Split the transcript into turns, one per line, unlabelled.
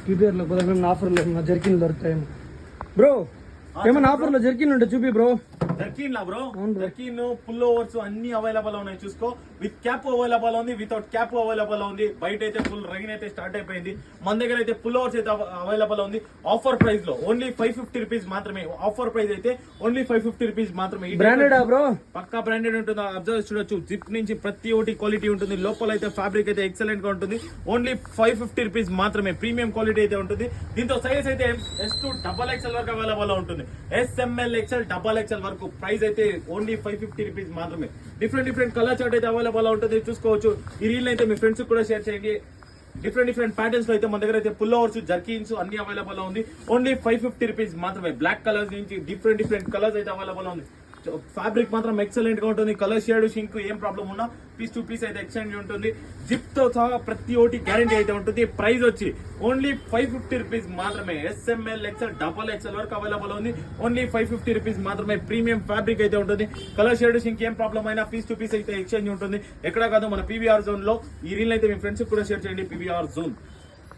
PPR లో ఏమైనా ఆఫర్లు ఏమన్నా జర్కిన్లు దొరుకుతాయేమో బ్రో? ఏమైనా ఆఫర్లో జర్కిన్ ఉంటే చూపి బ్రో.
జర్కిన్ లా బ్రో, జర్కిన్ పుల్ ఓవర్స్ అన్ని అవైలబుల్ ఉన్నాయి. చూసుకో, విత్ క్యాప్ అవైలబుల్ ఉంది, వితౌట్ క్యాప్ అవైలబుల్ ఉంది. బయట అయితే ఫుల్ రైన్ అయితే స్టార్ట్ అయిపోయింది. మన దగ్గర అయితే పుల్ ఓవర్స్ అయితే అవైలబుల్ ఉంది. ఆఫర్ ప్రైస్ లో ఓన్లీ 550 రూపీస్ మాత్రమే. ఆఫర్ ప్రైస్ అయితే ఓన్లీ 550 రూపీస్ మాత్రమే.
బ్రాండెడ్ బ్రో,
పక్కా బ్రాండెడ్ ఉంటుంది. అబ్జర్వ్ చూడొచ్చు, జిప్ నుంచి ప్రతి ఒక్కటి క్వాలిటీ ఉంటుంది. లోపల అయితే ఫ్యాబ్రిక్ అయితే ఎక్సలెంట్ గా ఉంటుంది. ఓన్లీ 550 రూపీస్ మాత్రమే. ప్రీమియం క్వాలిటీ అయితే ఉంటుంది. దీంతో సైజ్ అయితే S2 XXL వరకు అవైలబుల్ ఉంటుంది. SML XL XXL వరకు. ప్రైస్ అయితే ఓన్లీ 550 రూపీస్ మాత్రమే. డిఫరెంట్ కలర్ చార్ట్ అయితే అవైలబుల్ ఉంటుంది. చూసుకోవచ్చు. ఈ రీల్ అయితే మీ ఫ్రెండ్స్ కూడా షేర్ చేయండి. డిఫరెంట్ ప్యాటర్న్స్ లో అయితే మన దగ్గర అయితే పుల్ ఓవర్స్, జర్కిన్స్ అన్ని అవైలబుల్ ఉంది. ఓన్లీ 550 రూపీస్ మాత్రమే. బ్లాక్ కలర్స్ నుంచి డిఫరెంట్ కలర్స్ అయితే అవైలబుల్ ఉంది. ఫ్యాబ్రిక్ మాత్రం ఎక్సలెంట్ గా ఉంటుంది. కలర్ షేడ్ షింక్ ఏం ప్రాబ్లం ఉన్నా పీస్ టు పీస్ అయితే ఎక్స్చేంజ్ ఉంటుంది. జిప్ తో సహా ప్రతి ఒక్కటి గ్యారంటీ అయితే ఉంటుంది. ప్రైస్ వచ్చి ఓన్లీ 550 రూపీస్ మాత్రమే. SML XL XXL వరకు అవైలబుల్ ఉంది. ఓన్లీ 550 రూపీస్ మాత్రమే. ప్రీమియం ఫ్యాబ్రిక్ అయితే ఉంటుంది. కలర్ షేడ్ షింక్ ఏం ప్రాబ్లం అయినా పీస్ టు పీస్ అయితే ఎక్స్చేంజ్ ఉంటుంది. ఎక్కడ కాదు, మన PVR జోన్ లో. ఈ రీల్ అయితే మీ ఫ్రెండ్స్ కూడా షేర్ చేయండి. PVR zone.